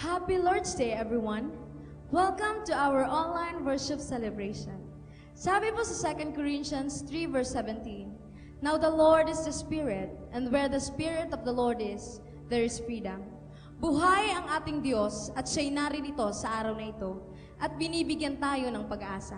Happy Lord's Day, everyone! Welcome to our online worship celebration. Sabi po sa 2 Corinthians 3 verse 17, "Now the Lord is the Spirit, and where the Spirit of the Lord is, there is freedom." Buhay ang ating Diyos at siya'y naririto sa araw na ito at binibigyan tayo ng pag-asa.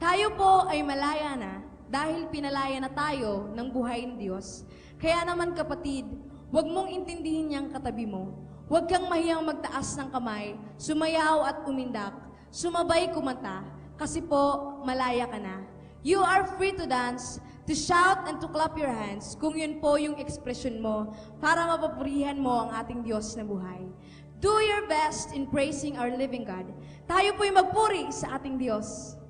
Tayo po ay malaya na dahil pinalaya na tayo ng buhay ng Diyos. Kaya naman kapatid, huwag mong intindihin niyang katabi mo. Huwag kang mahiyang magtaas ng kamay, sumayaw at umindak, sumabay kumanta, kasi po malaya ka na. You are free to dance, to shout and to clap your hands kung yun po yung ekspresyon mo para mapapurihan mo ang ating Diyos na buhay. Do your best in praising our living God. Tayo po'y magpuri sa ating Diyos.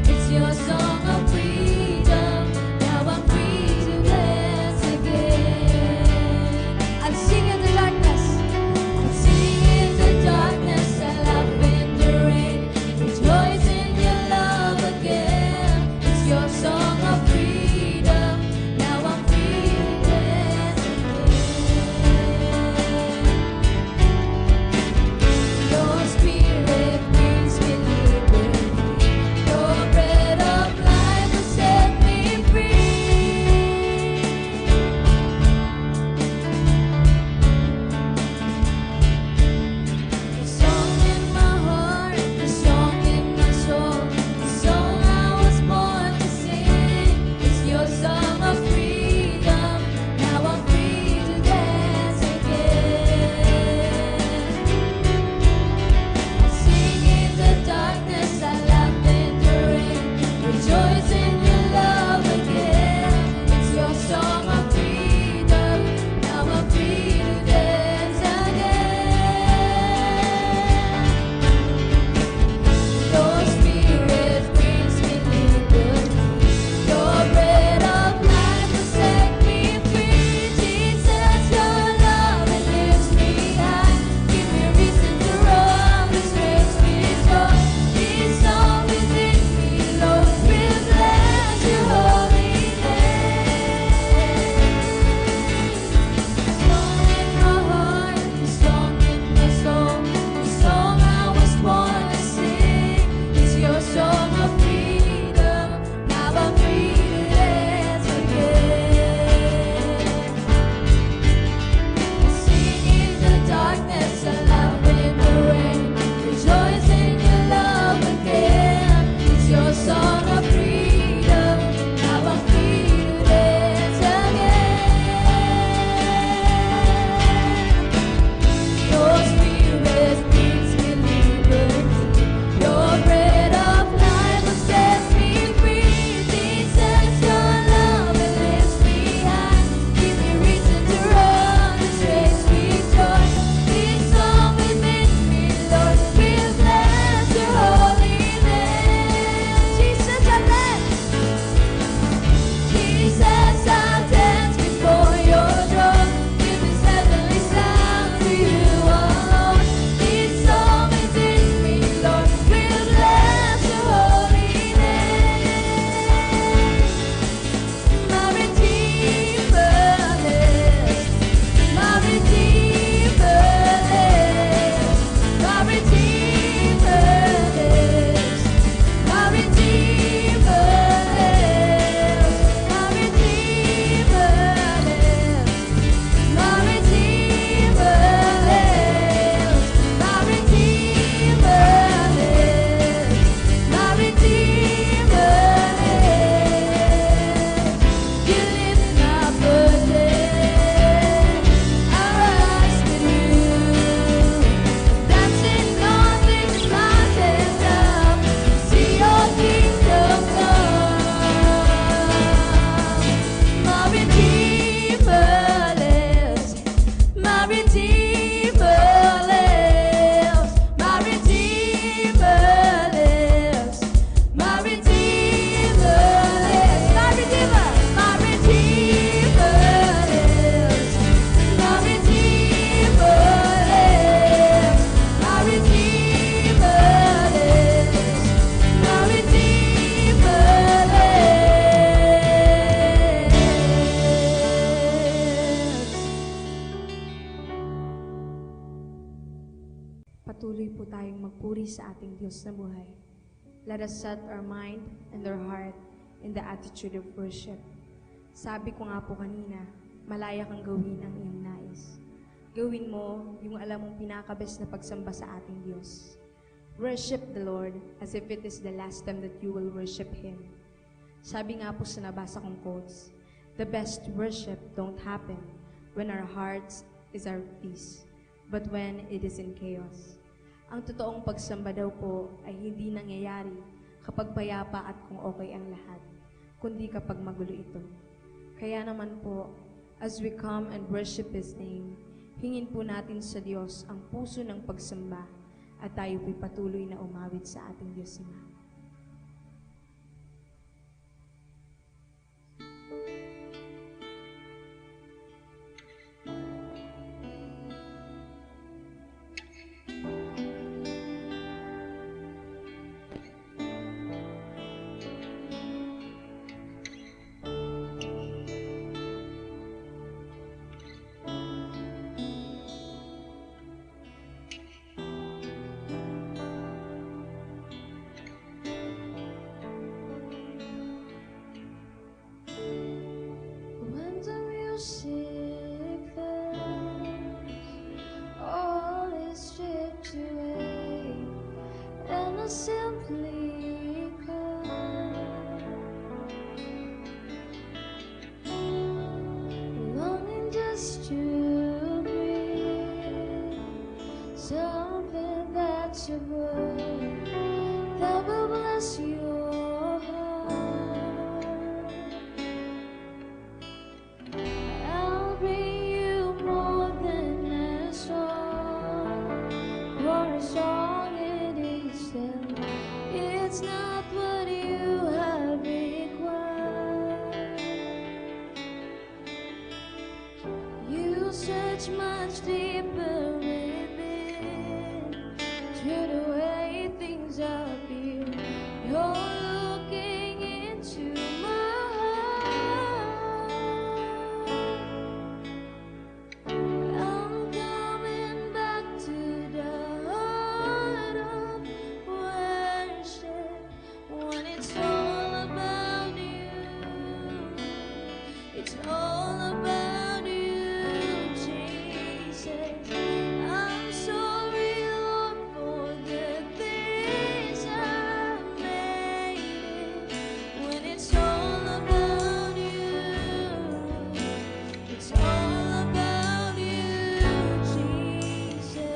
It's your song of freedom. Now I'm free to play. tayong magpuri sa ating Diyos na buhay. Let us set our mind and our heart in the attitude of worship. Sabi ko nga po kanina, malaya kang gawin ang iyong nais. Gawin mo yung alam mong pinakabest na pagsamba sa ating Diyos. Worship the Lord as if it is the last time that you will worship Him. Sabi nga po sa nabasa kong quotes, the best worship don't happen when our hearts is our peace, but when it is in chaos. Ang totoong pagsamba daw po ay hindi nangyayari kapag payapa at kung okay ang lahat, kundi kapag magulo ito. Kaya naman po, as we come and worship His name, hingin po natin sa Diyos ang puso ng pagsamba at tayo po'y patuloy na umawit sa ating Diyos Ama. Simply come, longing just to breathe something that's your word that will bless your heart. I'll bring you more than a song, for a song it is still. It's not what you have required. You search much deeper within, through the way things appear. You're looking into my heart. I'm coming back to the heart of worship. When it's all about you, it's all about you, Jesus. I'm sorry, Lord, for the things I made. When it's all about you, it's all about you, Jesus.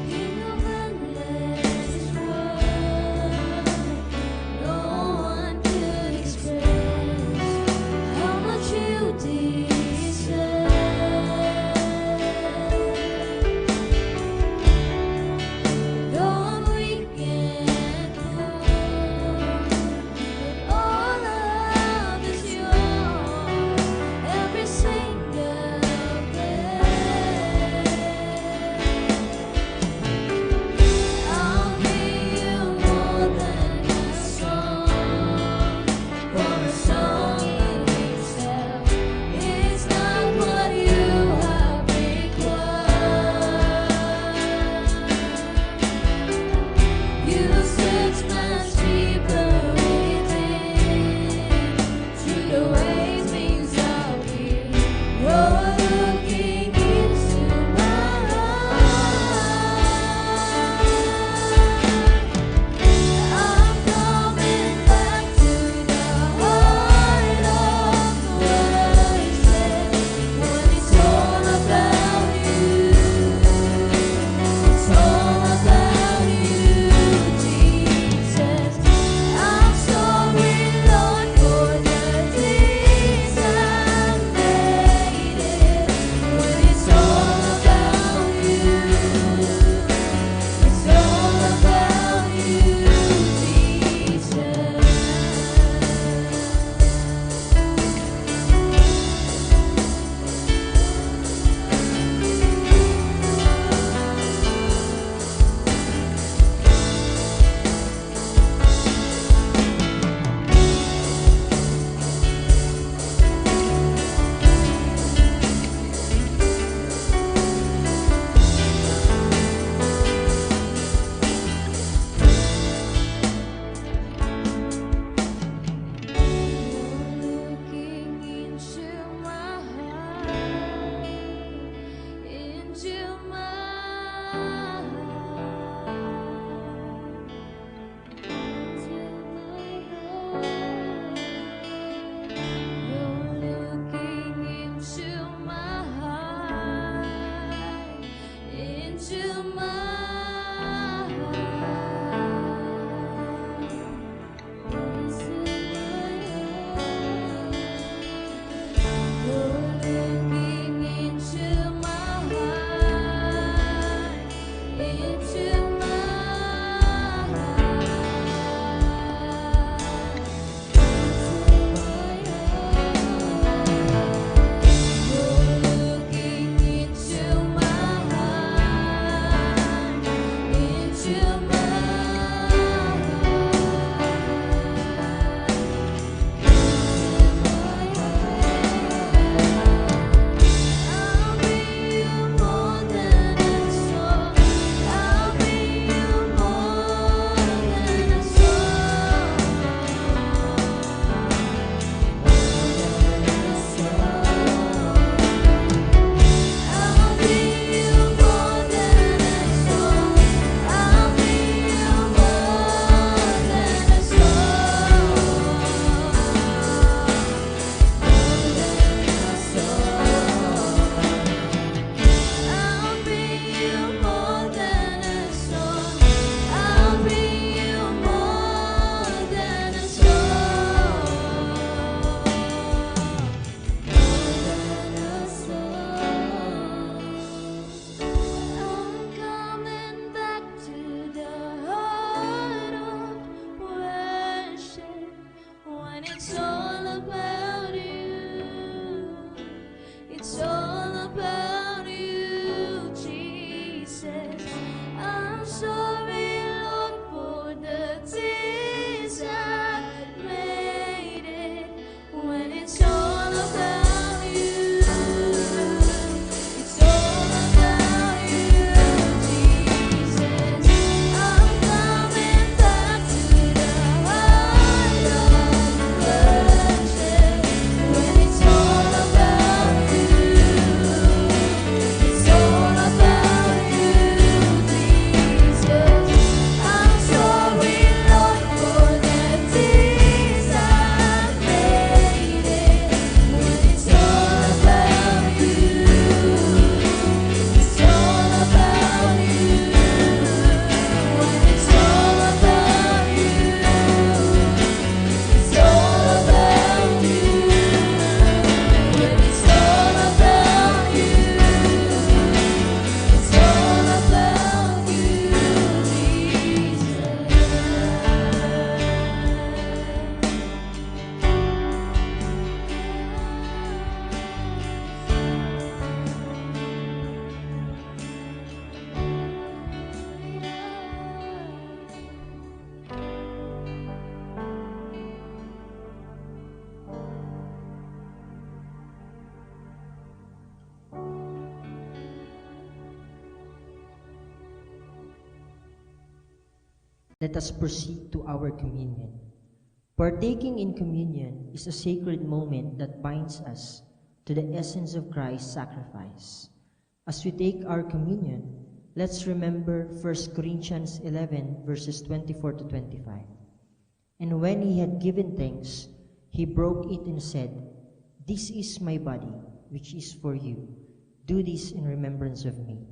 King of endless world, no one could express how much you deserve. Though I'm weak and poor, all love is yours, every single day. I'll give you more than a song, for a song in itself is not what you have required. You search much deeper within, through the ways things appear. You're looking into my heart. I'm coming back to the heart of worship. When it's all about you, it's all about you, Jesus. Let us proceed to our communion. Partaking in communion is a sacred moment that binds us to the essence of Christ's sacrifice. As we take our communion, let's remember 1 Corinthians 11, verses 24 to 25. And when he had given thanks, he broke it and said, "This is my body, which is for you. Do this in remembrance of me."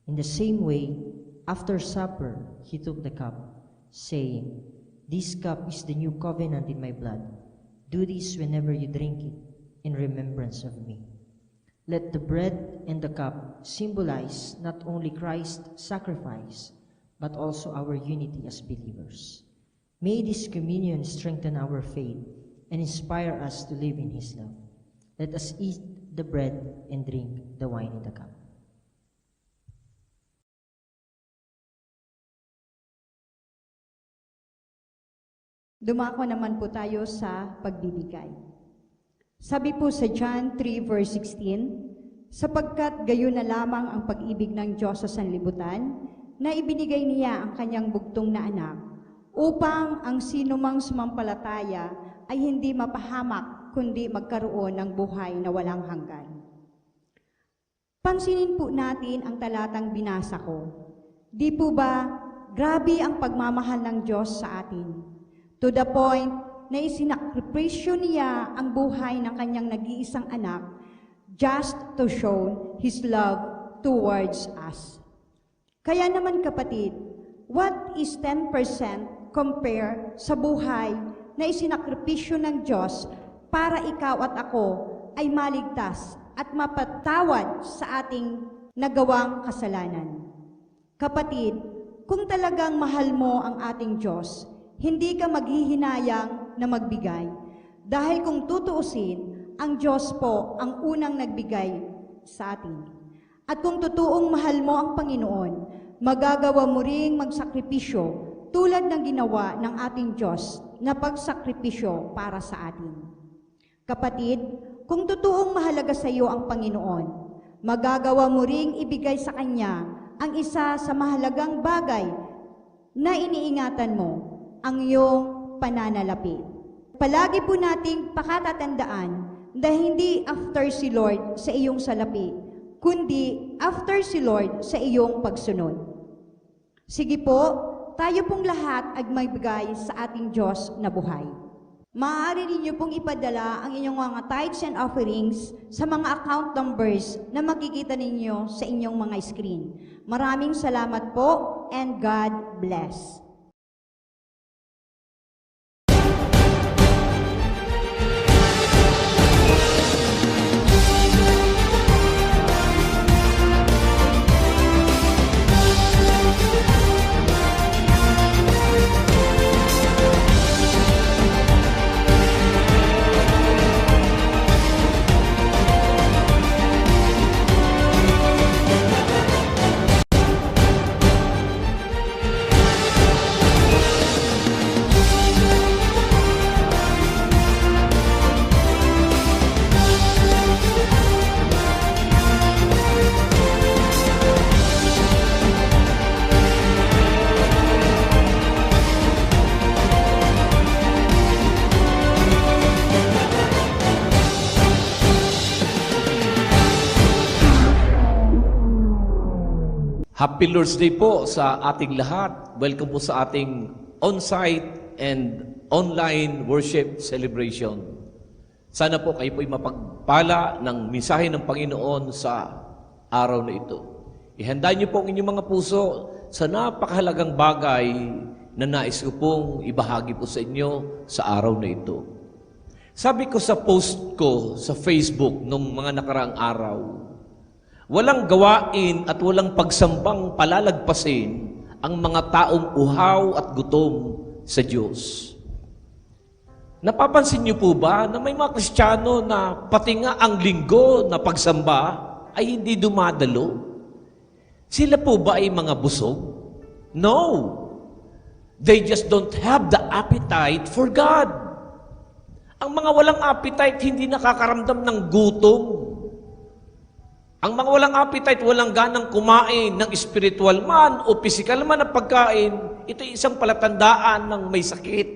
In the same way, after supper, he took the cup, saying, "This cup is the new covenant in my blood. Do this whenever you drink it, in remembrance of me." Let the bread and the cup symbolize not only Christ's sacrifice, but also our unity as believers. May this communion strengthen our faith and inspire us to live in His love. Let us eat the bread and drink the wine in the cup. Dumako naman po tayo sa pagbibigay. Sabi po sa John 3 verse 16, "Sapagkat gayon na lamang ang pag-ibig ng Diyos sa sanlibutan, na ibinigay niya ang kanyang bugtong na anak, upang ang sinumang sumampalataya ay hindi mapahamak, kundi magkaroon ng buhay na walang hanggan." Pansinin po natin ang talatang binasa ko. Di po ba grabe ang pagmamahal ng Diyos sa atin? To the point na isinakripisyo niya ang buhay ng kanyang nag-iisang anak just to show His love towards us. Kaya naman kapatid, what is 10% compare sa buhay na isinakripisyo ng Diyos para ikaw at ako ay maligtas at mapatawad sa ating nagawang kasalanan? Kapatid, kung talagang mahal mo ang ating Diyos, hindi ka maghihinayang na magbigay. Dahil kung tutuusin, ang Diyos po ang unang nagbigay sa atin. At kung totoong mahal mo ang Panginoon, magagawa mo ring magsakripisyo tulad ng ginawa ng ating Diyos na pagsakripisyo para sa atin. Kapatid, kung totoong mahalaga sa iyo ang Panginoon, magagawa mo ring ibigay sa Kanya ang isa sa mahalagang bagay na iniingatan mo, ang iyong pananalapi. Palagi po nating pakatatandaan na hindi after si Lord sa iyong salapi, kundi after si Lord sa iyong pagsunod. Sige po, tayo pong lahat ay magbigay sa ating Diyos na buhay. Maaari ninyo pong ipadala ang inyong mga tithes and offerings sa mga account numbers na makikita ninyo sa inyong mga screen. Maraming salamat po and God bless. Happy Lord's Day po sa ating lahat. Welcome po sa ating on-site and online worship celebration. Sana po kayo po'y mapagpala ng mensahe ng Panginoon sa araw na ito. Ihanda niyo po ang inyong mga puso sa napakahalagang bagay na nais ko pong ibahagi po sa inyo sa araw na ito. Sabi ko sa post ko sa Facebook nung mga nakaraang araw, walang gawain at walang pagsambang palalagpasin ang mga taong uhaw at gutom sa Diyos. Napapansin niyo po ba na may mga Kristiyano na pati nga ang linggo na pagsamba ay hindi dumadalo? Sila po ba ay mga busog? No! They just don't have the appetite for God. Ang mga walang appetite hindi nakakaramdam ng gutom. Ang mga walang appetite, walang ganang kumain ng spiritual man o physical man na pagkain, ito ay isang palatandaan ng may sakit.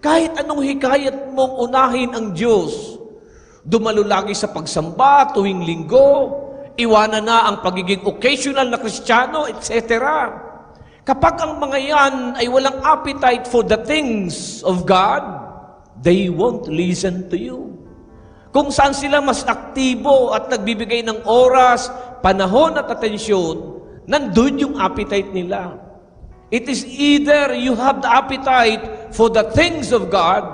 Kahit anong hikayat mong unahin ang Diyos, dumalo lagi sa pagsamba tuwing linggo, iwanan na ang pagiging occasional na Kristiyano, etc. Kapag ang mga yan ay walang appetite for the things of God, they won't listen to you. Kung saan sila mas aktibo at nagbibigay ng oras, panahon at atensyon, nandun yung appetite nila. It is either you have the appetite for the things of God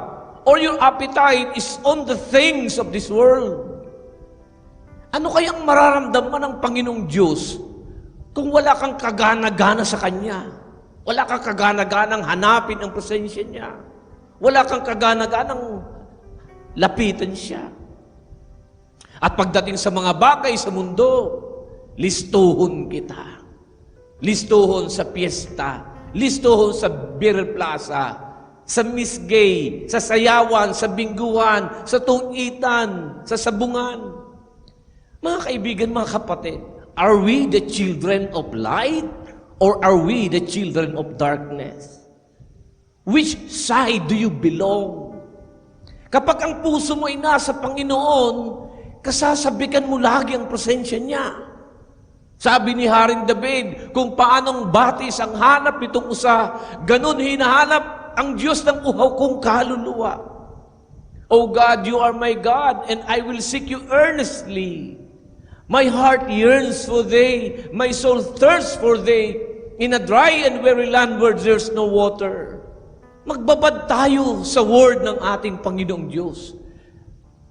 or your appetite is on the things of this world. Ano kayang mararamdaman ng Panginoong Diyos kung wala kang kagana-gana sa Kanya? Wala kang kagana-ganang hanapin ang presensya niya. Wala kang kagana-ganang lapitan siya. At pagdating sa mga bagay sa mundo, listuhon kita. Listuhon sa piyesta, listuhon sa beer plaza, sa Miss Gay, sa sayawan, sa bingguhan, sa tungitan, sa sabungan. Mga kaibigan, mga kapatid, are we the children of light or are we the children of darkness? Which side do you belong? Kapag ang puso mo ay nasa Panginoon, kasasabikan mo lagi ang presensya niya. Sabi ni Haring David, kung paanong batis ang hanap nitong usa, ganun hinahanap ang Diyos ng uhaw kong kaluluwa. O God, you are my God, and I will seek you earnestly. My heart yearns for thee, my soul thirsts for thee, in a dry and weary land where there's no water. Magbabad tayo sa word ng ating Panginoong Diyos.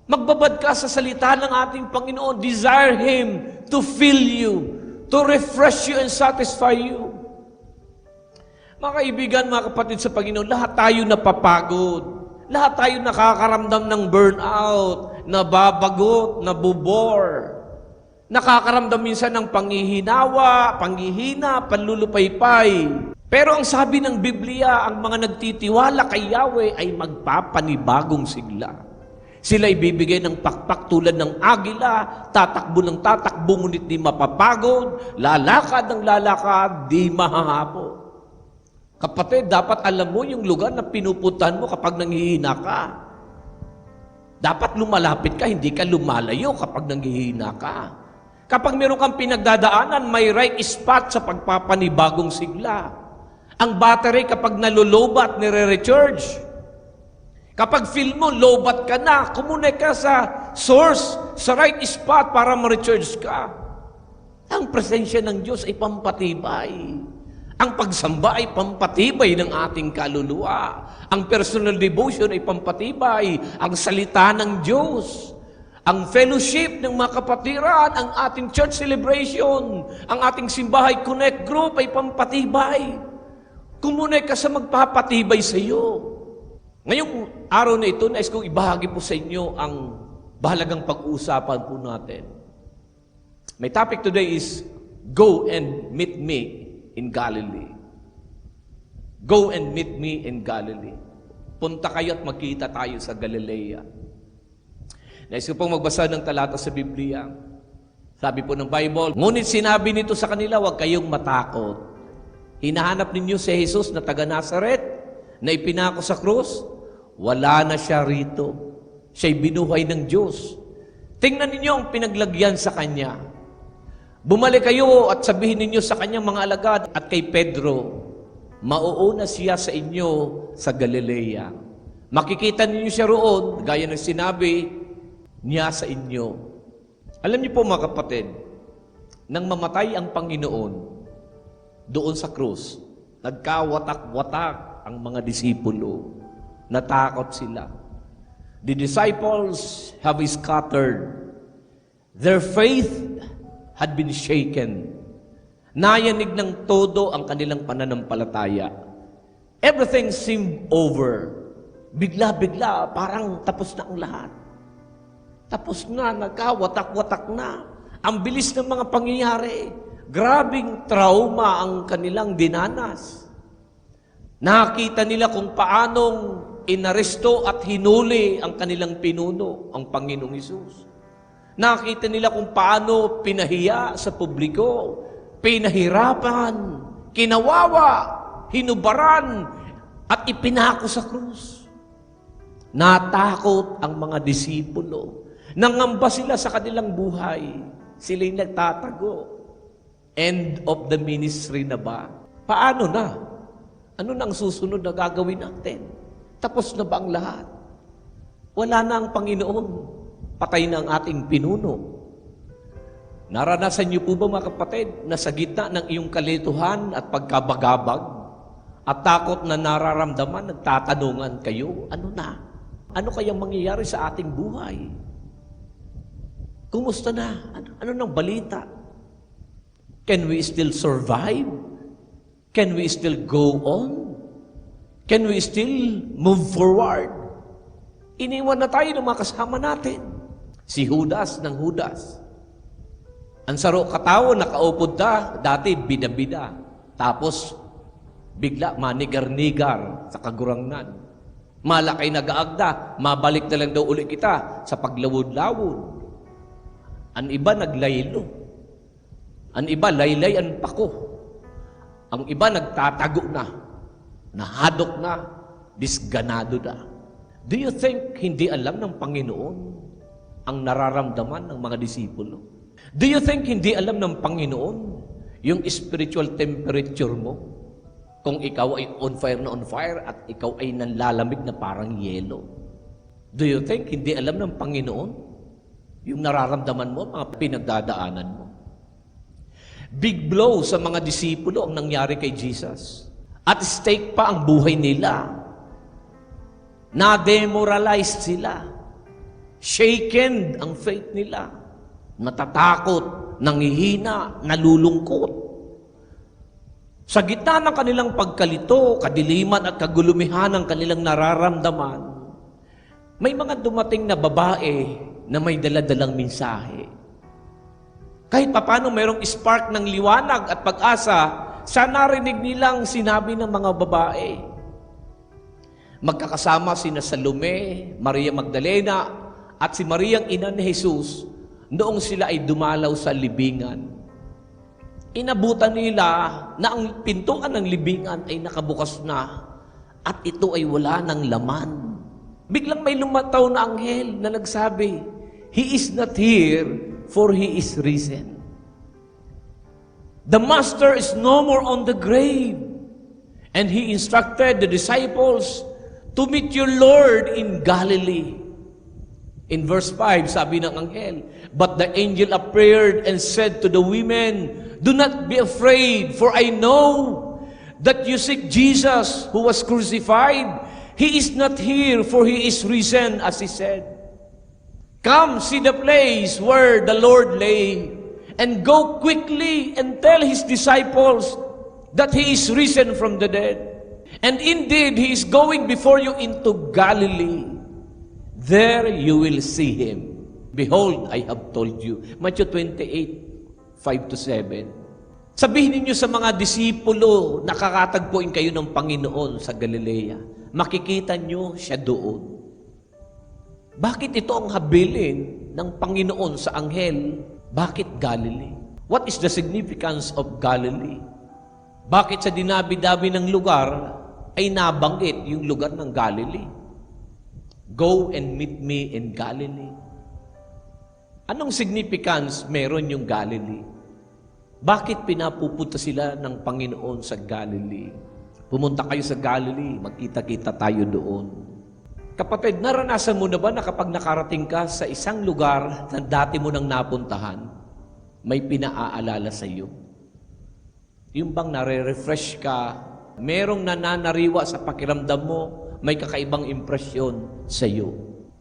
Magbabad ka sa salita ng ating Panginoon. Desire Him to fill you, to refresh you and satisfy you. Mga kaibigan, mga kapatid sa Panginoon, lahat tayo napapagod. Lahat tayo nakakaramdam ng burnout, nababagot, nabubore. Nakakaramdam minsan ng panghihinawa, panghihina, panlulupaypay. Pero ang sabi ng Biblia, ang mga nagtitiwala kay Yahweh ay magpapanibagong sigla. Sila ibibigay ng pakpak tulad ng agila, tatakbo ng tatakbo, ngunit di mapapagod, lalakad ng lalakad, di mahahapo. Kapatid, dapat alam mo yung lugar na pinupuntahan mo kapag nanghihina ka. Dapat lumalapit ka, hindi ka lumalayo kapag nanghihina ka. Kapag meron kang pinagdadaanan, may right spot sa pagpapanibagong sigla. Ang battery kapag nalulobat, nire-recharge. Kapag feel mo, lobat ka na, kumonect ka sa source, sa right spot para ma-recharge ka. Ang presensya ng Diyos ay pampatibay. Ang pagsamba ay pampatibay ng ating kaluluwa. Ang personal devotion ay pampatibay. Ang salita ng Diyos. Ang fellowship ng mga kapatiran, ang ating church celebration, ang ating simbahay connect group ay pampatibay. Kumonect ka sa magpapatibay sa iyo. Ngayong araw na ito, nais kong ibahagi po sa inyo ang bahalagang pag-uusapan po natin. My topic today is, Go and meet me in Galilee. Go and meet me in Galilee. Punta kayo at magkita tayo sa Galilea. Nais ko pong magbasa ng talata sa Biblia. Sabi po ng Bible, ngunit sinabi nito sa kanila, huwag kayong matakot. Hinahanap ninyo si Jesus na taga Nazaret, na ipinako sa krus. Wala na siya rito. Siya'y binuhay ng Diyos. Tingnan ninyo ang pinaglagyan sa Kanya. Bumalik kayo at sabihin ninyo sa Kanyang mga alagad at kay Pedro, mauuna siya sa inyo sa Galilea. Makikita ninyo siya roon, gaya ng sinabi niya sa inyo. Alam niyo po mga kapatid, nang mamatay ang Panginoon doon sa krus, nagkawatak-watak ang mga disipulo. Natakot sila. The disciples have scattered. Their faith had been shaken. Nayanig ng todo ang kanilang pananampalataya. Everything seemed over. Bigla-bigla, parang tapos na ang lahat. Tapos na, nagkawatak-watak na. Ang bilis ng mga pangyayari. Grabing trauma ang kanilang dinanas. Nakita nila kung paanong inaresto at hinuli ang kanilang pinuno, ang Panginoong Hesus. Nakita nila kung paano pinahiya sa publiko, pinahirapan, kinawawa, hinubaran, at ipinako sa krus. Natakot ang mga disipulo. Nangamba sila sa kanilang buhay. Sila'y nagtatago. End of the ministry na ba? Paano na? Ano na ang susunod na gagawin natin? Tapos na ba ang lahat? Wala na ang Panginoon. Patay na ang ating pinuno. Naranasan niyo po ba mga kapatid na sa gitna ng iyong kalituhan at pagkabagabag at takot na nararamdaman, nagtatanungan kayo, ano na? Ano kayang mangyayari sa ating buhay? Kumusta na? Ano nang balita? Can we still survive? Can we still go on? Can we still move forward? Iniwan na tayo ng mga kasama natin. Si Judas ng Judas. Ang saro katao, nakaupod ta, dati bida-bida. Tapos, bigla manigar-nigar sa kagurangnan. Malakay nag-aagda, mabalik na lang daw ulit kita sa paglawod-lawod. Ang iba naglaylo. Ang iba laylay ang pako. Ang iba nagtatago na. Nahadok na. Disganado na. Do you think hindi alam ng Panginoon ang nararamdaman ng mga disipulo? Do you think hindi alam ng Panginoon yung spiritual temperature mo? Kung ikaw ay on fire at ikaw ay nanlalamig na parang yelo. Do you think hindi alam ng Panginoon yung nararamdaman mo, mga pinagdadaanan mo? Big blow sa mga disipulo ang nangyari kay Jesus. At stake pa ang buhay nila. Na-demoralized sila. Shaken ang faith nila. Natatakot, nangihina, nalulungkot. Sa gitna ng kanilang pagkalito, kadiliman at kagulumihan ng kanilang nararamdaman, may mga dumating na babae na may daladalang mensahe. Kahit papano mayroong spark ng liwanag at pag-asa sa narinig nilang sinabi ng mga babae. Magkakasama sina Salome, Maria Magdalena, at si Mariang ina ni Jesus noong sila ay dumalaw sa libingan. Inabutan nila na ang pintuan ng libingan ay nakabukas na at ito ay wala ng laman. Biglang may lumataw na anghel na nagsabi, "He is not here, for He is risen." The Master is no more on the grave. And He instructed the disciples to meet your Lord in Galilee. In verse 5, sabi ng anghel, "But the angel appeared and said to the women, 'Do not be afraid, for I know that you seek Jesus who was crucified. He is not here, for He is risen, as He said. Come, see the place where the Lord lay, and go quickly and tell His disciples that He is risen from the dead. And indeed, He is going before you into Galilee. There you will see Him. Behold, I have told you." Matthew 28:5-7. Sabihin ninyo sa mga disipulo, nakakatagpuin kayo ng Panginoon sa Galilea. Makikita nyo siya doon. Bakit ito ang habilin ng Panginoon sa anghel? Bakit Galilee? What is the significance of Galilee? Bakit sa dinabi-dabi ng lugar ay nabanggit yung lugar ng Galilee? Go and meet me in Galilee. Anong significance meron yung Galilee? Bakit pinapupunta sila ng Panginoon sa Galilee? Pumunta kayo sa Galilee, magkita-kita tayo doon. Kapatid, naranasan mo na ba na kapag nakarating ka sa isang lugar na dati mo nang napuntahan, may pinaaalala sa iyo? Yung bang nare-refresh ka, merong nananariwa sa pakiramdam mo, may kakaibang impresyon sa iyo.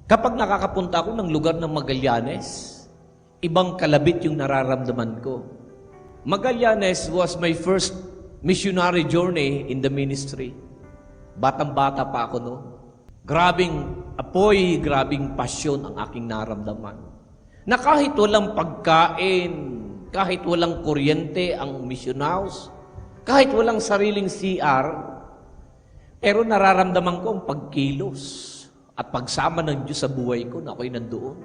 Kapag nakakapunta ako ng lugar ng Magallanes, ibang kalabit yung nararamdaman ko. Magallanes was my first missionary journey in the ministry. Batang-bata pa ako noon. Grabing apoy, grabing pasyon ang aking naramdaman. Na kahit walang pagkain, kahit walang kuryente ang mission house, kahit walang sariling CR, pero nararamdaman ko ang pagkilos at pagsama ng Diyos sa buhay ko na ako'y nandoon.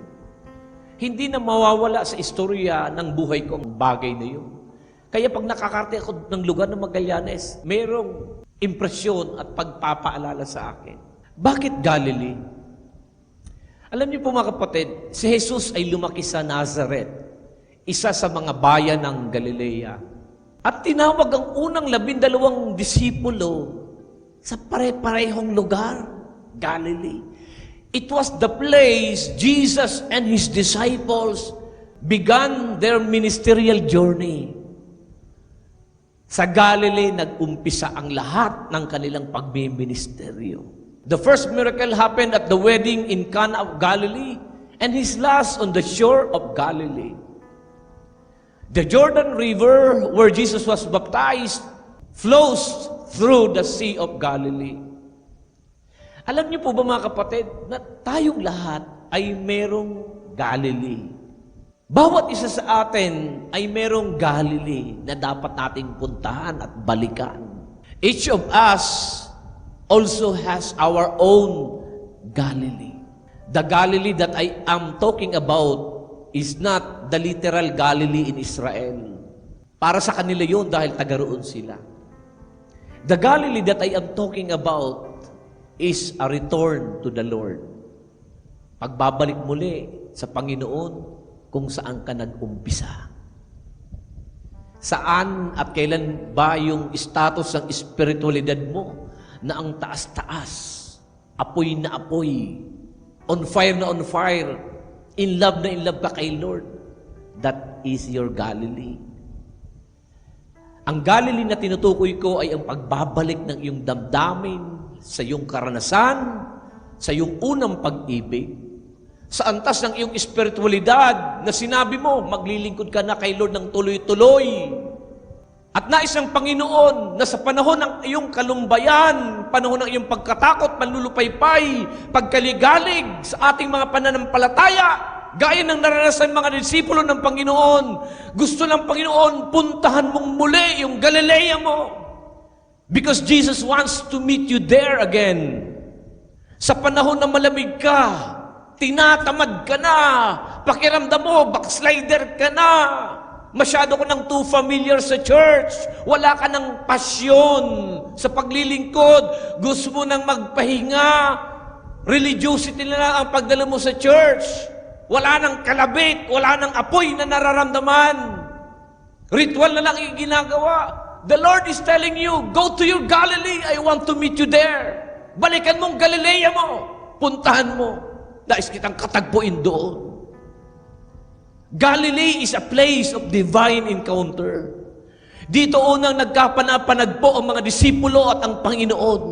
hindi na mawawala sa istorya ng buhay ko ang bagay na yun. Kaya pag nakakarating ako ng lugar ng Magallanes, mayroong impresyon at pagpapaalala sa akin. Bakit Galilee? Alam niyo po mga kapatid, si Jesus ay lumaki sa Nazareth, isa sa mga bayan ng Galilea. At tinawag ang unang 12 disipulo sa pare-parehong lugar, Galilee. It was the place Jesus and His disciples began their ministerial journey. Sa Galilee, nag-umpisa ang lahat ng kanilang pagmiministeryo. The first miracle happened at the wedding in Cana of Galilee, and His last on the shore of Galilee. The Jordan River, where Jesus was baptized, flows through the Sea of Galilee. Alam niyo po ba mga kapatid, na tayong lahat ay merong Galilee. Bawat isa sa atin ay merong Galilee na dapat nating puntahan at balikan. Each of us also has our own Galilee. The Galilee that I am talking about is not the literal Galilee in Israel. Para sa kanila yun dahil taga roon sila. The Galilee that I am talking about is a return to the Lord. Pagbabalik muli sa Panginoon kung saan ka nag-umpisa. Saan at kailan ba yung status ng espiritualidad mo na ang taas-taas, apoy na apoy, on fire na on fire, in love na in love ka kay Lord? That is your Galilee. Ang Galilee na tinutukoy ko ay ang pagbabalik ng iyong damdamin sa iyong karanasan, sa iyong unang pag-ibig, sa antas ng iyong espiritualidad na sinabi mo, maglilingkod ka na kay Lord ng tuloy-tuloy. At nais ng Panginoon na sa panahon ng iyong kalumbayan, panahon ng iyong pagkatakot, panlulupaypay, pagkaligalig sa ating mga pananampalataya, gaya ng naranasan mga disipulo ng Panginoon, gusto ng Panginoon, puntahan mong muli yung Galilea mo. Because Jesus wants to meet you there again. Sa panahon na malamig ka, tinatamad ka na, pakiramdam mo, backslider ka na, masyado ko nang too familiar sa church, wala ka ng pasyon sa paglilingkod, gusto mo nang magpahinga, religiosity na lang ang pagdala mo sa church, wala nang kalabit, wala nang apoy na nararamdaman, ritual na lang yung ginagawa. The Lord is telling you, go to your Galilee, I want to meet you there. Balikan mong Galilea mo, puntahan mo. Nais kitang katagpuin doon. Galilee is a place of divine encounter. Dito unang nagkapanapanagpo ang mga disipulo at ang Panginoon.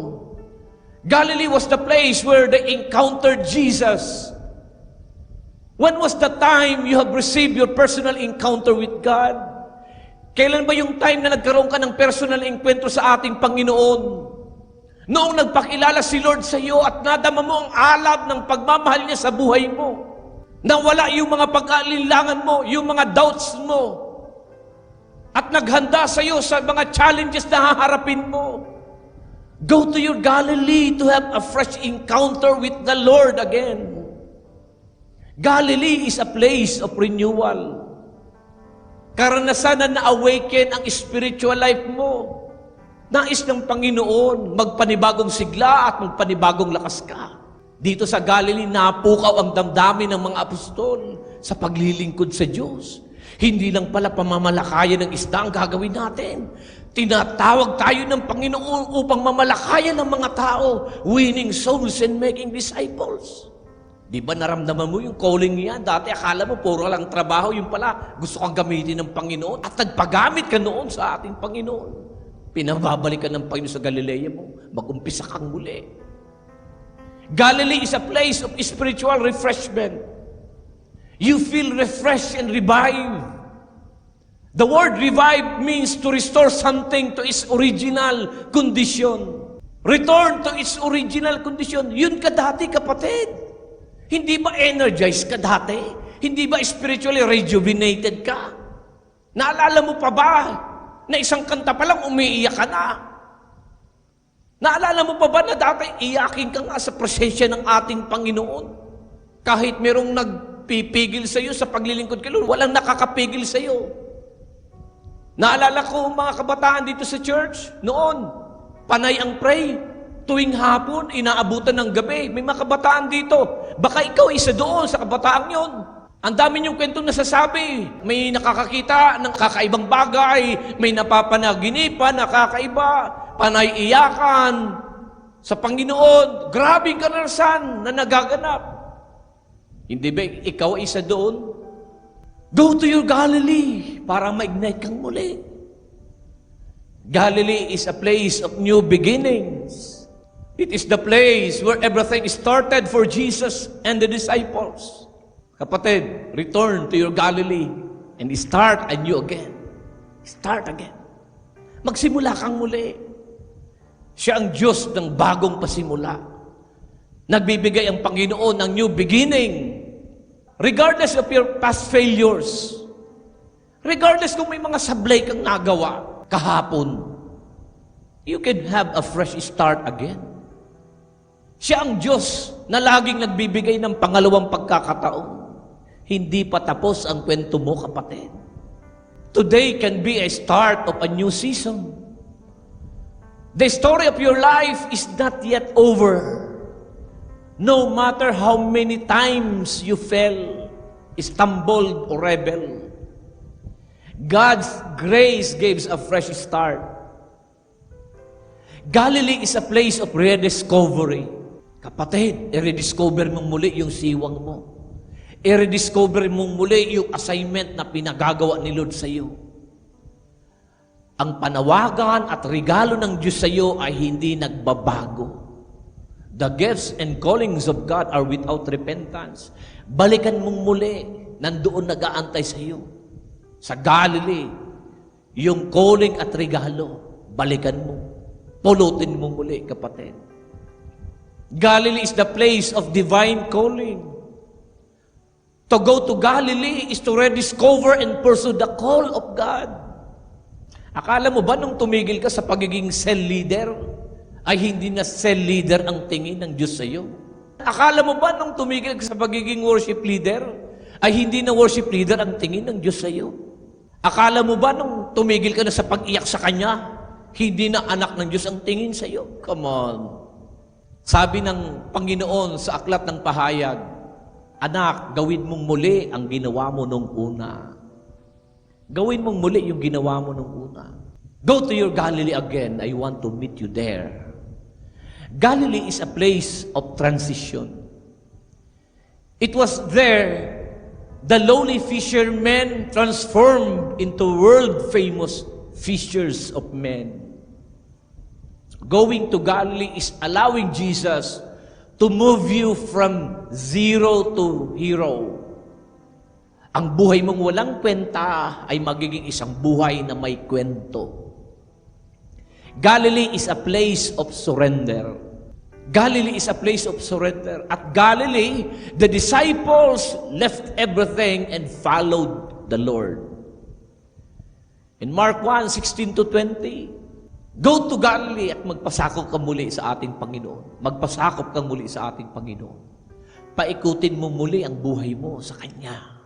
Galilee was the place where they encountered Jesus. When was the time you have received your personal encounter with God? Kailan ba yung time na nagkaroon ka ng personal enkwentro sa ating Panginoon? Noong nagpakilala si Lord sa iyo at nadama mo ang alab ng pagmamahal niya sa buhay mo. Nawala yung mga pag-aalinlangan mo, yung mga doubts mo. At naghanda sa iyo sa mga challenges na haharapin mo. Go to your Galilee to have a fresh encounter with the Lord again. Galilee is a place of renewal. Karanasan na na-awaken ang spiritual life mo. Nais ng Panginoon, magpanibagong sigla at magpanibagong lakas ka. Dito sa Galilee, napukaw ang damdamin ng mga apostol sa paglilingkod sa Diyos. Hindi lang pala pamamalakayan ng isda ang gagawin natin. Tinatawag tayo ng Panginoon upang mamalakayan ng mga tao, winning souls and making disciples. Di ba naramdaman mo yung calling niya? Dati akala mo puro lang trabaho, yung pala gusto kang gamitin ng Panginoon at nagpagamit ka noon sa ating Panginoon. Pinababalikan ng Panginoon sa Galilea mo, mag-umpisa kang muli. Galilee is a place of spiritual refreshment. You feel refreshed and revived. The word revive means to restore something to its original condition. Return to its original condition. Yun ka dati, kapatid. Hindi ba energized ka dati? Hindi ba spiritually rejuvenated ka? Naalala mo pa ba na isang kanta pa lang umiiyak ka na? Naalala mo pa ba na dati iyakin ka nga sa presensya ng ating Panginoon? Kahit merong pipigil sa iyo sa paglilingkod kay Lord. Walang nakakapigil sa iyo. Naalala ko mga kabataan dito sa church, noon, panay ang pray. Tuwing hapon, inaabutan ng gabi. May mga kabataan dito. Baka ikaw isa doon sa kabataang yon. Ang dami niyong kwentong nasasabi. May nakakakita ng kakaibang bagay, may napapanaginipan na kakaiba, panay iyakan sa Panginoon. Grabing karanasan na nagaganap. Hindi ba ikaw isa doon? Go to your Galilee para ma-ignite kang muli. Galilee is a place of new beginnings. It is the place where everything started for Jesus and the disciples. Kapatid, return to your Galilee and start anew again. Start again. Magsimula kang muli. Siya ang Diyos ng bagong pasimula. Nagbibigay ang Panginoon ng new beginning. Regardless of your past failures. Regardless kung may mga sablay kang nagawa kahapon. You can have a fresh start again. Siya ang Diyos na laging nagbibigay ng pangalawang pagkakataon. Hindi pa tapos ang kwento mo, kapatid. Today can be a start of a new season. The story of your life is not yet over. No matter how many times you fell, stumbled, or rebelled, God's grace gives a fresh start. Galilee is a place of rediscovery. Kapatid, i-rediscover mong muli yung siwang mo. I-rediscover mong muli yung assignment na pinagagawa ni Lord sa iyo. Ang panawagan at regalo ng Diyos sa iyo ay hindi nagbabago. The gifts and callings of God are without repentance. Balikan mong muli, nandoon nag-aantay sa iyo. Sa Galilee, yung calling at regalo, balikan mo. Pulutin mo muli, kapatid. Galilee is the place of divine calling. To go to Galilee is to rediscover and pursue the call of God. Akala mo ba nung tumigil ka sa pagiging cell leader, ay hindi na cell leader ang tingin ng Diyos sa iyo? Akala mo ba nung tumigil ka sa pagiging worship leader, ay hindi na worship leader ang tingin ng Diyos sa iyo? Akala mo ba nung tumigil ka na sa pag-iyak sa Kanya, hindi na anak ng Diyos ang tingin sa iyo? Come on. Sabi ng Panginoon sa Aklat ng Pahayag, anak, gawin mong muli ang ginawa mo nung una. Gawin mong muli yung ginawa mo nung una. Go to your Galilee again. I want to meet you there. Galilee is a place of transition. It was there the lowly fishermen transformed into world-famous fishers of men. Going to Galilee is allowing Jesus to move you from zero to hero. Ang buhay mong walang kwenta ay magiging isang buhay na may kwento. Galilee is a place of surrender. Galilee is a place of surrender. At Galilee, the disciples left everything and followed the Lord. In Mark 1:16-20, go to Galilee at magpasakop ka muli sa ating Panginoon. Magpasakop ka muli sa ating Panginoon. Paikutin mo muli ang buhay mo sa Kanya.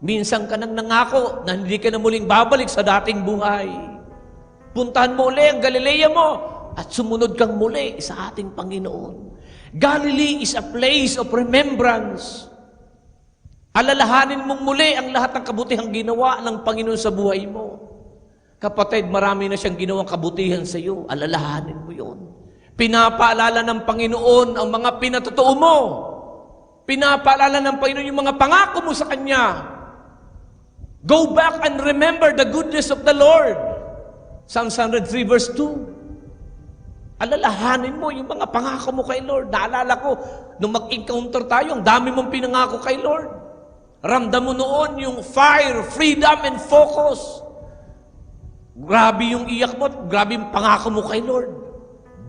Minsan ka nang nangako na hindi ka na muling babalik sa dating buhay. Puntahan mo uli ang Galilea mo at sumunod kang muli sa ating Panginoon. Galilee is a place of remembrance. Alalahanin mong muli ang lahat ng kabutihang ginawa ng Panginoon sa buhay mo. Kapatid, marami na siyang ginawang kabutihan sa iyo. Alalahanin mo yun. Pinapaalala ng Panginoon ang mga pinatotoo mo. Pinapaalala ng Panginoon yung mga pangako mo sa Kanya. Go back and remember the goodness of the Lord. Psalm 103 verse 2. Alalahanin mo yung mga pangako mo kay Lord. Naalala ko, nung mag-encounter tayo, ang dami mong pinangako kay Lord. Ramdam mo noon yung fire, freedom, and focus. Grabe yung iyak mo, grabe yung pangako mo kay Lord.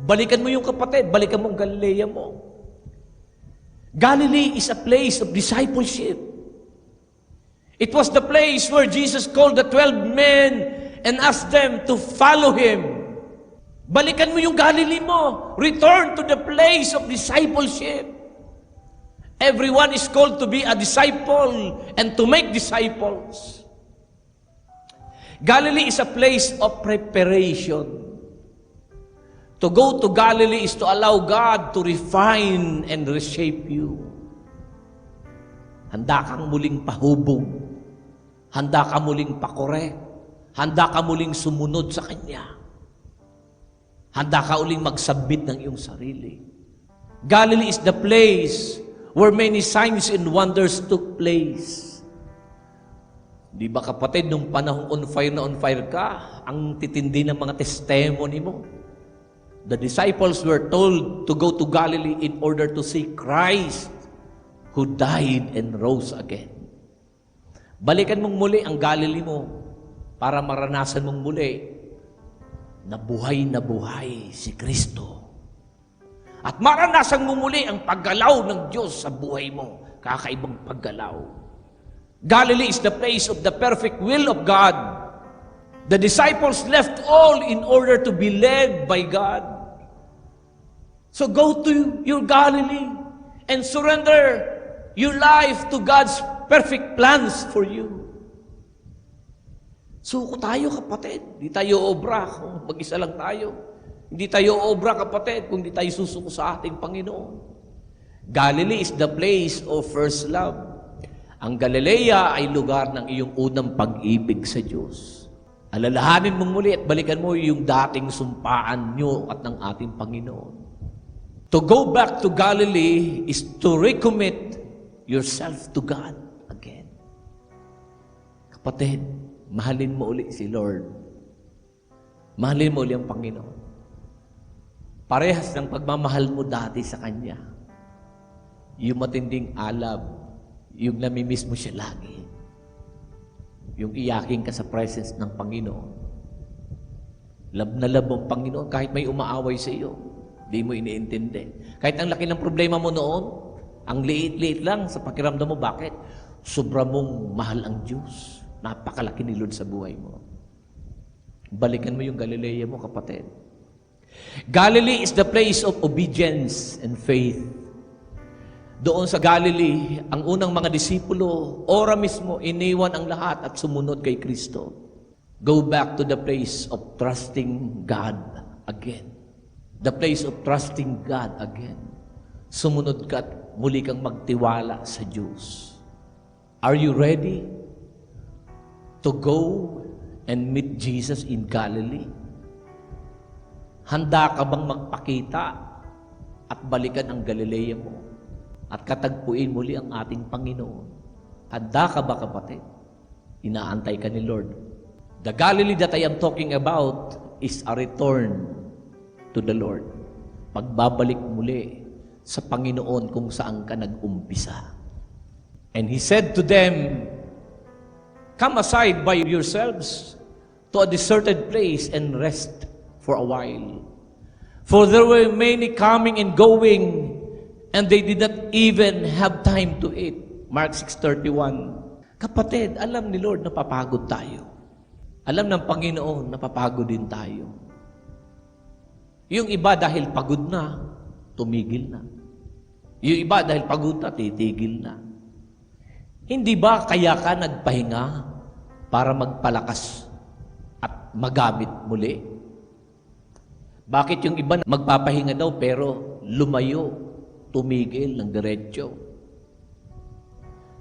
Balikan mo yung kapatid, balikan mo ang Galilea mo. Galilee is a place of discipleship. It was the place where Jesus called the 12 men and asked them to follow Him. Balikan mo yung Galilee mo. Return to the place of discipleship. Everyone is called to be a disciple and to make disciples. Galilee is a place of preparation. To go to Galilee is to allow God to refine and reshape you. Handa kang muling pahubog. Handa ka muling pakorek. Handa ka muling sumunod sa Kanya. Handa ka uling magsabit ng iyong sarili. Galilee is the place where many signs and wonders took place. Di ba kapatid, nung panahong on fire ka, ang titindi ng mga testimony mo. The disciples were told to go to Galilee in order to see Christ who died and rose again. Balikan mong muli ang Galilee mo para maranasan mong muli na buhay si Kristo. At maranasan mo muli ang paggalaw ng Diyos sa buhay mo, kakaibang paggalaw. Galilee is the place of the perfect will of God. The disciples left all in order to be led by God. So go to your Galilee and surrender your life to God's perfect plans for you. Suko tayo, kapatid. Hindi tayo obra kung mag-isa lang tayo. Hindi tayo obra, kapatid, kung hindi tayo susuko sa ating Panginoon. Galilee is the place of first love. Ang Galilea ay lugar ng iyong unang pag-ibig sa Diyos. Alalahanin mong muli at balikan mo yung dating sumpaan nyo at ng ating Panginoon. To go back to Galilee is to recommit yourself to God again. Kapatid, mahalin mo uli si Lord. Mahalin mo uli ang Panginoon. Parehas ng pagmamahal mo dati sa Kanya. Yung matinding alab, yung namimiss mo siya lagi. Yung iyaking ka sa presence ng Panginoon. Love na love ang Panginoon kahit may umaaway sa iyo. Di mo iniintindi. Kahit ang laki ng problema mo noon, ang liit-liit lang sa pakiramdam mo. Bakit? Sobra mong mahal ang Diyos. Napakalaki ni Lord sa buhay mo. Balikan mo yung Galilea mo, kapatid. Galilee is the place of obedience and faith. Doon sa Galilee, ang unang mga disipulo, ora mismo, iniwan ang lahat at sumunod kay Kristo. Go back to the place of trusting God again. The place of trusting God again. Sumunod ka at muli kang magtiwala sa Diyos. Are you ready to go and meet Jesus in Galilee? Handa ka bang magpakita at balikan ang Galilea mo? At katagpuin muli ang ating Panginoon. Handa ka ba, kapatid? Inaantay ka ni Lord. The Galilee that I am talking about is a return to the Lord. Pagbabalik muli sa Panginoon kung saan ka nag-umpisa. And He said to them, "Come aside by yourselves to a deserted place and rest for a while. For there were many coming and going, and they did not even have time to eat." Mark 6:31. Kapatid, alam ni Lord na papagod tayo. Alam ng Panginoon na papagod din tayo. Yung iba dahil pagod na, tumigil na. Yung iba dahil pagod na, titigil na. Hindi ba kaya ka nagpahinga para magpalakas at magamit muli? Bakit yung iba magpapahinga daw pero lumayo, tumigil ng diretso?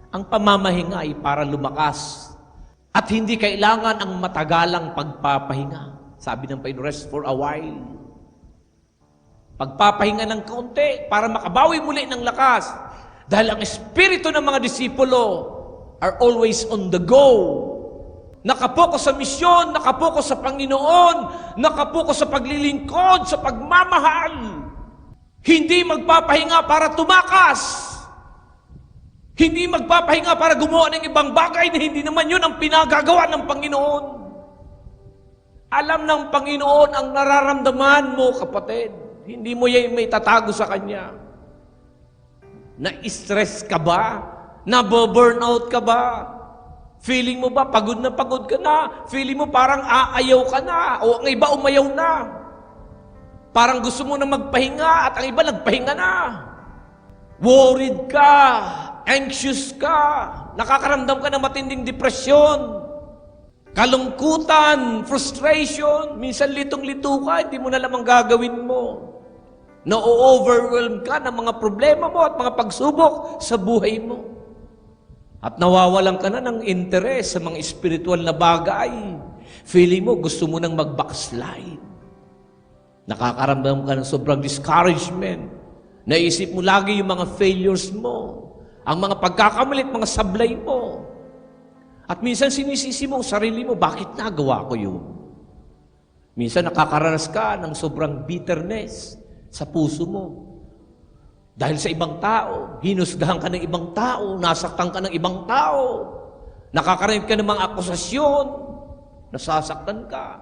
Ang pamamahinga ay para lumakas at hindi kailangan ang matagalang pagpapahinga. Sabi ng Panginoon, rest for a while. Pagpapahinga ng kaunti para makabawi muli ng lakas. Dahil ang espiritu ng mga disipulo are always on the go. Nakapokus sa misyon, nakapokus sa Panginoon, nakapokus sa paglilingkod, sa pagmamahal. Hindi magpapahinga para tumakas. Hindi magpapahinga para gumawa ng ibang bagay na hindi naman yun ang pinagagawa ng Panginoon. Alam ng Panginoon ang nararamdaman mo, kapatid. Hindi mo yan may tatago sa Kanya. Na-stress ka ba? Na-burnout ka ba? Feeling mo ba pagod ka na? Feeling mo parang aayaw ka na? O ang iba umayaw na? Parang gusto mo na magpahinga at ang iba nagpahinga na. Worried ka, anxious ka, nakakaramdam ka ng matinding depresyon, kalungkutan, frustration, minsan litong-lito ka, hindi mo na lamang gagawin mo. Na-overwhelm ka ng mga problema mo at mga pagsubok sa buhay mo. At nawawalan ka na ng interes sa mga spiritual na bagay. Feeling mo, gusto mo nang mag-backslide. Nakakaramdam ka ng sobrang discouragement. Naisip mo lagi yung mga failures mo, ang mga pagkakamalit, mga sablay mo. At minsan sinisisi mo ang sarili mo, bakit nagawa ko yun? Minsan nakakaranas ka ng sobrang bitterness sa puso mo. Dahil sa ibang tao, hinusgahan ka ng ibang tao, nasaktan ka ng ibang tao, nakakarinig ka ng mga akusasyon, nasasaktan ka.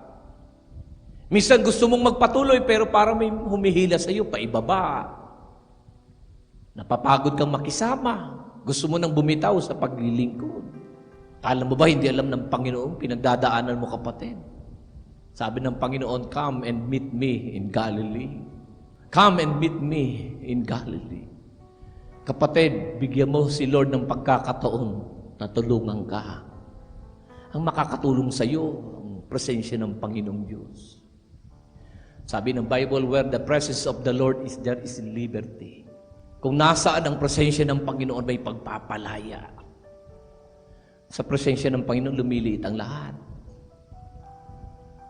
Minsan gusto mong magpatuloy pero parang may humihila sa iyo, paibaba. Napapagod kang makisama. Gusto mo nang bumitaw sa paglilingkod. Alam mo ba, hindi alam ng Panginoon, pinagdadaanan mo, kapatid. Sabi ng Panginoon, come and meet me in Galilee. Come and meet me in Galilee. Kapatid, bigyan mo si Lord ng pagkakataon na tulungan ka. Ang makakatulong sa iyo, ang presensya ng Panginoong Diyos. Sabi ng Bible, where the presence of the Lord is, there is liberty. Kung nasaan ang presensya ng Panginoon, may pagpapalaya. Sa presensya ng Panginoon, lumiliit ang lahat.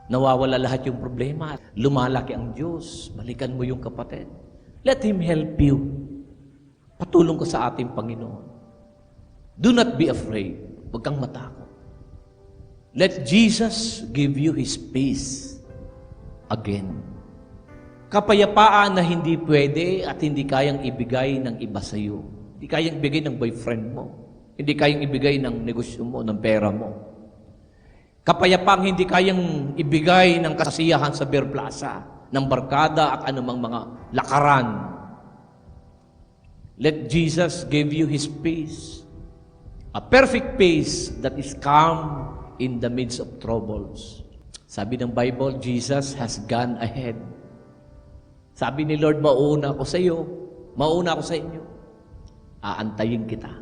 Nawawala lahat yung problema. Lumalaki ang Diyos. Balikan mo yung kapatid. Let Him help you. Patulong ka sa ating Panginoon. Do not be afraid. Huwag kang matakot. Let Jesus give you His peace again. Kapayapaan na hindi pwede at hindi kayang ibigay ng iba sa iyo. Hindi kayang ibigay ng boyfriend mo. Hindi kayang ibigay ng negosyo mo, ng pera mo. Kapayapaang hindi kayang ibigay ng kasiyahan sa beer plaza, ng barkada at anumang mga lakaran. Let Jesus give you His peace. A perfect peace that is calm in the midst of troubles. Sabi ng Bible, Jesus has gone ahead. Sabi ni Lord, mauna ako sa iyo, mauna ako sa inyo. Aantayin kita.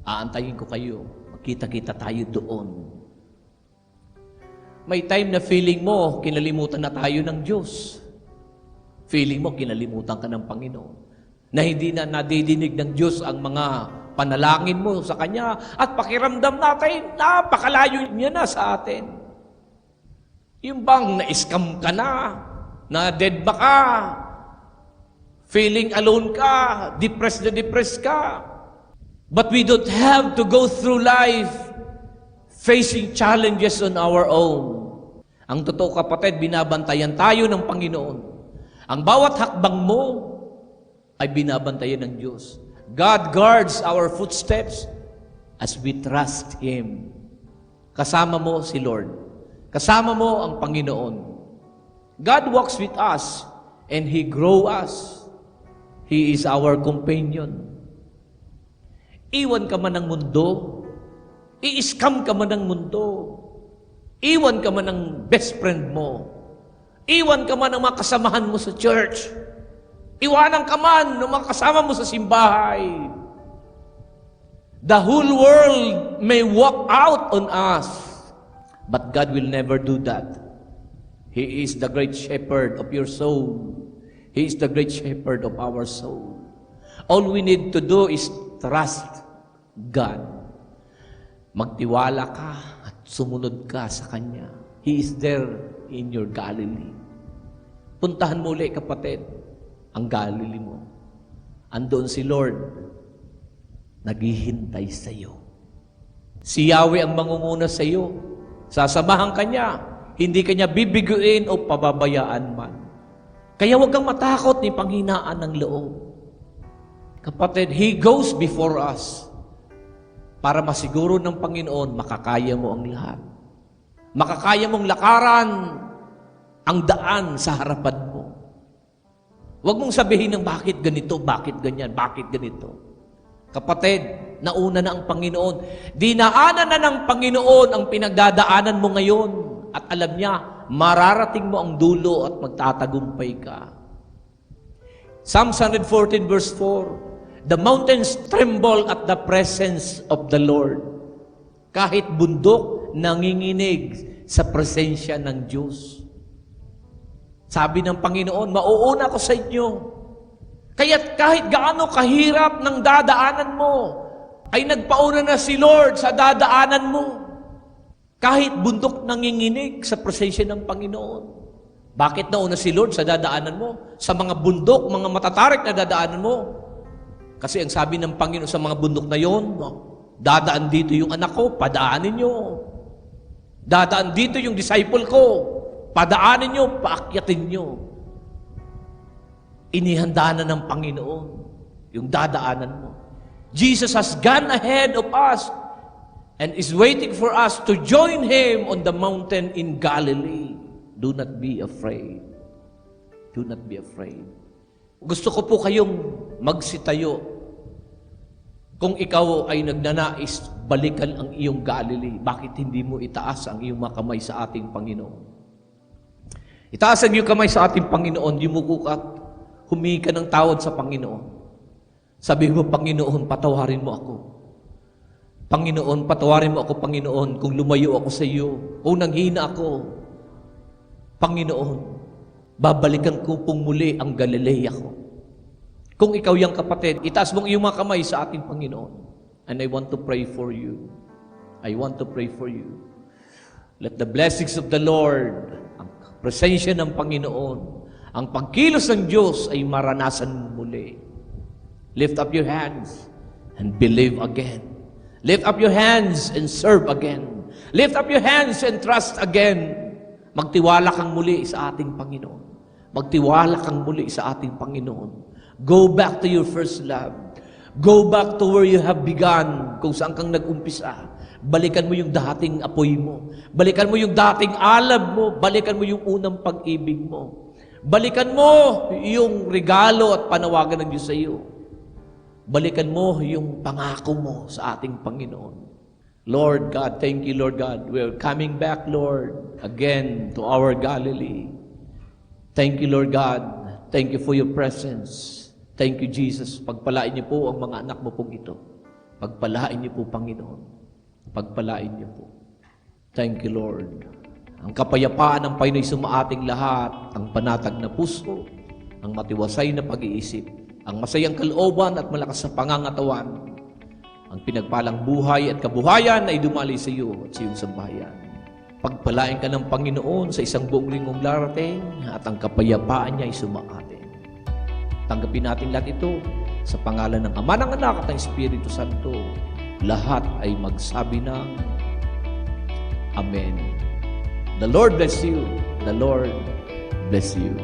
Aantayin ko kayo. Magkita-kita tayo doon. May time na feeling mo, kinalimutan na tayo ng Diyos. Feeling mo, kinalimutan ka ng Panginoon. Na hindi na nadidinig ng Diyos ang mga panalangin mo sa Kanya. At pakiramdam natin, napakalayo niya na sa atin. Yung bang na-scam ka na dead ba ka, feeling alone ka, depressed ka. But we don't have to go through life facing challenges on our own. Ang totoo, kapatid, binabantayan tayo ng Panginoon. Ang bawat hakbang mo ay binabantayan ng Diyos. God guards our footsteps as we trust Him. Kasama mo si Lord. Kasama mo ang Panginoon. God walks with us and He grows us. He is our companion. Iwan ka man ng mundo, i-scam ka man ng mundo, iwan ka man ng best friend mo, iwan ka man ng mga kasamahan mo sa church, iwanan ka man ng mga kasama mo sa simbahay. The whole world may walk out on us, but God will never do that. He is the great shepherd of your soul. He is the great shepherd of our soul. All we need to do is trust God. Magtiwala ka at sumunod ka sa Kanya. He is there in your Galilee. Puntahan mo ulit, kapatid, ang Galilee mo. Andoon si Lord, naghihintay sa iyo. Si Yahweh ang mangunguna sa iyo. Sasamahan ka niya. Hindi kanya bibiguin o pababayaan man. Kaya huwag kang matakot ni panghinaan ng loob. Kapatid, He goes before us para masiguro ng Panginoon, makakaya mo ang lahat. Makakaya mong lakaran ang daan sa harapan mo. Huwag mong sabihin ng bakit ganito, bakit ganyan, bakit ganito. Kapatid, nauna na ang Panginoon. Dinaanan na ng Panginoon ang pinagdadaanan mo ngayon. At alam niya, mararating mo ang dulo at magtatagumpay ka. Psalm 114 verse 4, The mountains tremble at the presence of the Lord. Kahit bundok, nanginginig sa presensya ng Diyos. Sabi ng Panginoon, mauuna ko sa inyo. Kaya't kahit gaano kahirap ng dadaanan mo, ay nagpauna na si Lord sa dadaanan mo. Kahit bundok nanginginig sa presensya ng Panginoon. Bakit nauna si Lord sa dadaanan mo? Sa mga bundok, mga matatarik na dadaanan mo. Kasi ang sabi ng Panginoon sa mga bundok na yon, dadaan dito yung anak ko, padaanin nyo. Dadaan dito yung disciple ko, padaanin nyo, paakyatin nyo. Inihanda na ng Panginoon yung dadaanan mo. Jesus has gone ahead of us and is waiting for us to join Him on the mountain in Galilee. Do not be afraid. Do not be afraid. Gusto ko po kayong magsitayo. Kung ikaw ay nagnanais balikan ang iyong Galilee, bakit hindi mo itaas ang iyong mga kamay sa ating Panginoon? Itaas ang iyong kamay sa ating Panginoon, yumuko ka at humingi ka ng tawad sa Panginoon. Sabi mo, Panginoon, patawarin mo ako. Panginoon, patawarin mo ako, Panginoon, kung lumayo ako sa iyo, kung nanghina ako. Panginoon, babalikan ko pong muli ang Galilea ko. Kung ikaw yung kapatid, itaas mong iyong mga kamay sa ating Panginoon. And I want to pray for you. I want to pray for you. Let the blessings of the Lord, ang presensya ng Panginoon, ang pagkilos ng Diyos ay maranasan mo muli. Lift up your hands and believe again. Lift up your hands and serve again. Lift up your hands and trust again. Magtiwala kang muli sa ating Panginoon. Magtiwala kang muli sa ating Panginoon. Go back to your first love. Go back to where you have begun, kung saan kang nag-umpisa. Balikan mo yung dating apoy mo. Balikan mo yung dating alab mo. Balikan mo yung unang pag-ibig mo. Balikan mo yung regalo at panawagan ng Diyos sa iyo. Balikan mo yung pangako mo sa ating Panginoon. Lord God, thank you, Lord God. We're coming back, Lord, again to our Galilee. Thank you, Lord God. Thank you for your presence. Thank you, Jesus. Pagpalain niyo po ang mga anak mo pong ito. Pagpalain niyo po, Panginoon. Pagpalain niyo po. Thank you, Lord. Ang kapayapaan ng Panginoon sa ating lahat, ang panatag na puso, ang matiwasay na pag-iisip, ang masayang kalooban at malakas na pangangatawan, ang pinagpalang buhay at kabuhayan ay dumali sa iyo at sa iyong sambahayan. Pagpalain ka ng Panginoon sa isang buong linggong darating at ang kapayapaan niya ay sumaatin. Tanggapin natin lahat ito sa pangalan ng Ama, ng Anak at ng Espiritu Santo. Lahat ay magsabi ng Amen. The Lord bless you. The Lord bless you.